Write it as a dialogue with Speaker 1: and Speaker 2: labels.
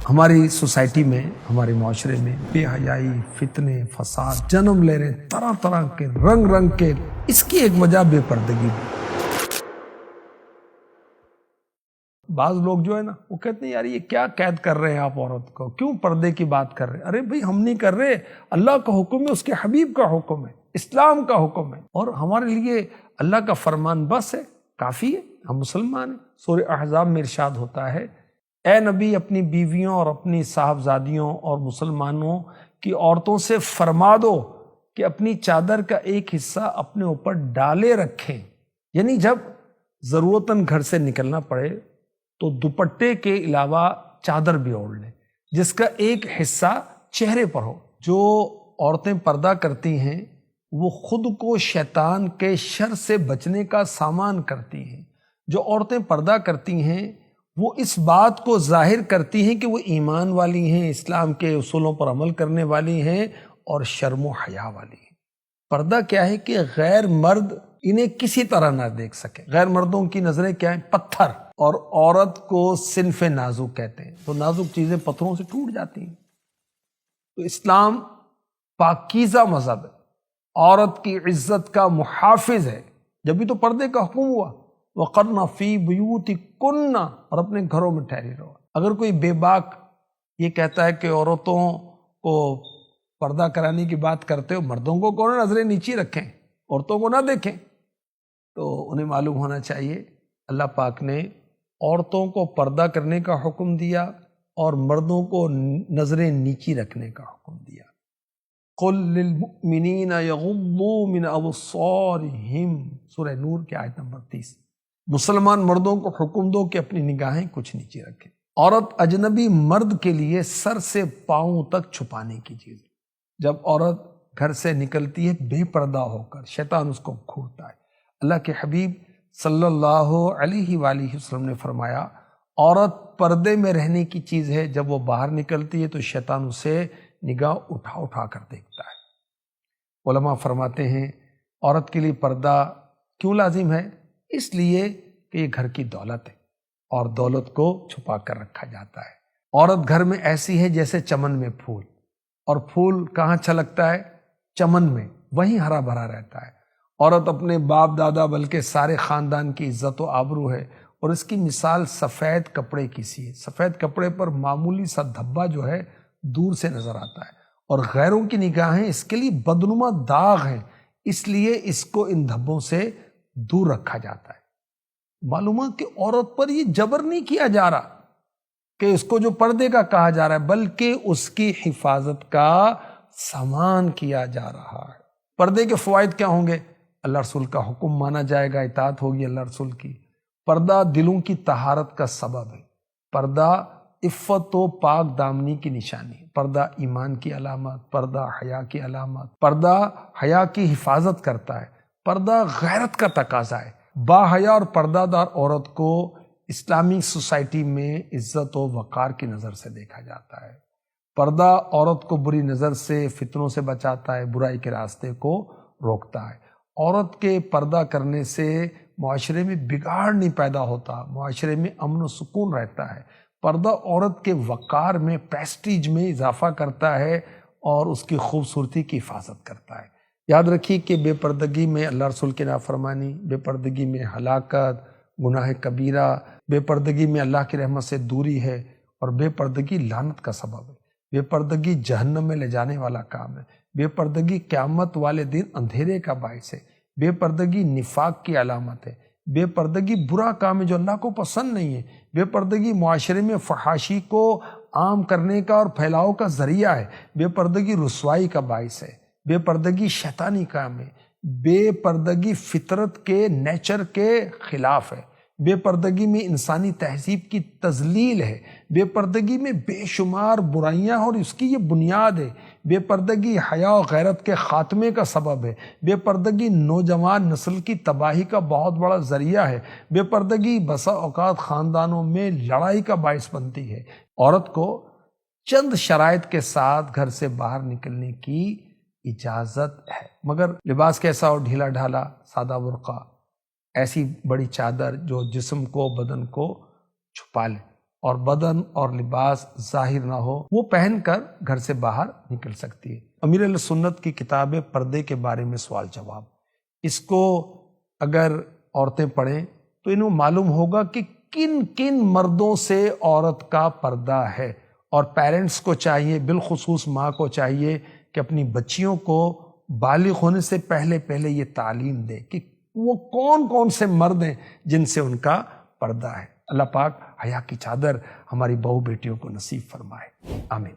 Speaker 1: ہماری سوسائٹی میں، ہمارے معاشرے میں بے حیائی، فتنے، فساد جنم لے رہے ہیں، طرح طرح کے رنگ رنگ کے۔ اس کی ایک وجہ بے پردگی بھی۔ بعض لوگ جو ہے نا وہ کہتے ہیں یار یہ کیا قید کر رہے ہیں آپ عورت کو، کیوں پردے کی بات کر رہے ہیں؟ ارے بھائی ہم نہیں کر رہے، اللہ کا حکم ہے، اس کے حبیب کا حکم ہے، اسلام کا حکم ہے، اور ہمارے لیے اللہ کا فرمان بس ہے، کافی ہے، ہم مسلمان ہیں۔ سورہ احزاب میں ارشاد ہوتا ہے، اے نبی اپنی بیویوں اور اپنی صاحبزادیوں اور مسلمانوں کی عورتوں سے فرما دو کہ اپنی چادر کا ایک حصہ اپنے اوپر ڈالے رکھیں، یعنی جب ضرورتاً گھر سے نکلنا پڑے تو دوپٹے کے علاوہ چادر بھی اوڑھ لیں جس کا ایک حصہ چہرے پر ہو۔ جو عورتیں پردہ کرتی ہیں وہ خود کو شیطان کے شر سے بچنے کا سامان کرتی ہیں۔ جو عورتیں پردہ کرتی ہیں وہ اس بات کو ظاہر کرتی ہیں کہ وہ ایمان والی ہیں، اسلام کے اصولوں پر عمل کرنے والی ہیں اور شرم و حیا والی ہیں۔ پردہ کیا ہے کہ غیر مرد انہیں کسی طرح نہ دیکھ سکے۔ غیر مردوں کی نظریں کیا ہیں؟ پتھر، اور عورت کو صنف نازک کہتے ہیں، تو نازک چیزیں پتھروں سے ٹوٹ جاتی ہیں۔ تو اسلام پاکیزہ مذہب ہے، عورت کی عزت کا محافظ ہے، جبھی تو پردے کا حکم ہوا، وَقَرْنَ فِي بُيُوتِكُنَّ، اور اپنے گھروں میں ٹھہری رہو۔ اگر کوئی بے باک یہ کہتا ہے کہ عورتوں کو پردہ کرانے کی بات کرتے ہو، مردوں کو کون نظریں نیچی رکھیں، عورتوں کو نہ دیکھیں، تو انہیں معلوم ہونا چاہیے اللہ پاک نے عورتوں کو پردہ کرنے کا حکم دیا اور مردوں کو نظریں نیچی رکھنے کا حکم دیا۔ قُل لِّلْمُؤْمِنِينَ يَغُضُّوا مِنْ أَبْصَارِهِمْ، سورہ نور کی آیت نمبر 30۔ مسلمان مردوں کو حکم دو کہ اپنی نگاہیں کچھ نیچے رکھیں۔ عورت اجنبی مرد کے لیے سر سے پاؤں تک چھپانے کی چیز ہے۔ جب عورت گھر سے نکلتی ہے بے پردہ ہو کر، شیطان اس کو گھورتا ہے۔ اللہ کے حبیب صلی اللہ علیہ وآلہ وسلم نے فرمایا، عورت پردے میں رہنے کی چیز ہے، جب وہ باہر نکلتی ہے تو شیطان اسے نگاہ اٹھا اٹھا کر دیکھتا ہے۔ علماء فرماتے ہیں عورت کے لیے پردہ کیوں لازم ہے؟ اس لیے کہ یہ گھر کی دولت ہے اور دولت کو چھپا کر رکھا جاتا ہے۔ عورت گھر میں ایسی ہے جیسے چمن میں پھول، اور پھول کہاں چھلکتا ہے؟ چمن میں، وہیں ہرا بھرا رہتا ہے۔ عورت اپنے باپ دادا بلکہ سارے خاندان کی عزت و آبرو ہے، اور اس کی مثال سفید کپڑے کی سی ہے۔ سفید کپڑے پر معمولی سا دھبا جو ہے دور سے نظر آتا ہے، اور غیروں کی نگاہیں اس کے لیے بدنما داغ ہیں، اس لیے اس کو ان دھبوں سے دور رکھا جاتا ہے۔ معلومات کہ عورت پر یہ جبر نہیں کیا جا رہا کہ اس کو جو پردے کا کہا جا رہا ہے، بلکہ اس کی حفاظت کا سامان کیا جا رہا ہے۔ پردے کے فوائد کیا ہوں گے؟ اللہ رسول کا حکم مانا جائے گا، اطاعت ہوگی اللہ رسول کی۔ پردہ دلوں کی طہارت کا سبب ہے۔ پردہ عفت و پاک دامنی کی نشانی ہے۔ پردہ ایمان کی علامت، پردہ حیا کی علامت، پردہ حیا کی حفاظت کرتا ہے۔ پردہ غیرت کا تقاضا ہے۔ با حیا اور پردہ دار عورت کو اسلامی سوسائٹی میں عزت و وقار کی نظر سے دیکھا جاتا ہے۔ پردہ عورت کو بری نظر سے، فتنوں سے بچاتا ہے، برائی کے راستے کو روکتا ہے۔ عورت کے پردہ کرنے سے معاشرے میں بگاڑ نہیں پیدا ہوتا، معاشرے میں امن و سکون رہتا ہے۔ پردہ عورت کے وقار میں، پیسٹیج میں اضافہ کرتا ہے اور اس کی خوبصورتی کی حفاظت کرتا ہے۔ یاد رکھیے کہ بے پردگی میں اللہ رسول کی نافرمانی، بے پردگی میں ہلاکت، گناہ کبیرہ، بے پردگی میں اللہ کی رحمت سے دوری ہے، اور بے پردگی لعنت کا سبب ہے۔ بے پردگی جہنم میں لے جانے والا کام ہے۔ بے پردگی قیامت والے دن اندھیرے کا باعث ہے۔ بے پردگی نفاق کی علامت ہے۔ بے پردگی برا کام ہے جو اللہ کو پسند نہیں ہے۔ بے پردگی معاشرے میں فحاشی کو عام کرنے کا اور پھیلاؤ کا ذریعہ ہے۔ بے پردگی رسوائی کا باعث ہے۔ بے پردگی شیطانی کام ہے۔ بے پردگی فطرت کے، نیچر کے خلاف ہے۔ بے پردگی میں انسانی تہذیب کی تذلیل ہے۔ بے پردگی میں بے شمار برائیاں اور اس کی یہ بنیاد ہے۔ بے پردگی حیا و غیرت کے خاتمے کا سبب ہے۔ بے پردگی نوجوان نسل کی تباہی کا بہت بڑا ذریعہ ہے۔ بے پردگی بسا اوقات خاندانوں میں لڑائی کا باعث بنتی ہے۔ عورت کو چند شرائط کے ساتھ گھر سے باہر نکلنے کی اجازت ہے، مگر لباس کیسا ہو؟ ڈھیلا ڈھالا، سادہ برقع، ایسی بڑی چادر جو جسم کو، بدن کو چھپا لے۔ اور بدن اور لباس ظاہر نہ ہو وہ پہن کر گھر سے باہر نکل سکتی ہے۔ امیر اہل سنت کی کتاب پردے کے بارے میں سوال جواب، اس کو اگر عورتیں پڑھیں تو انہیں معلوم ہوگا کہ کن کن مردوں سے عورت کا پردہ ہے، اور پیرنٹس کو چاہیے، بالخصوص ماں کو چاہیے کہ اپنی بچیوں کو بالغ ہونے سے پہلے یہ تعلیم دے کہ وہ کون کون سے مرد ہیں جن سے ان کا پردہ ہے۔ اللہ پاک حیا کی چادر ہماری بہو بیٹیوں کو نصیب فرمائے، آمین۔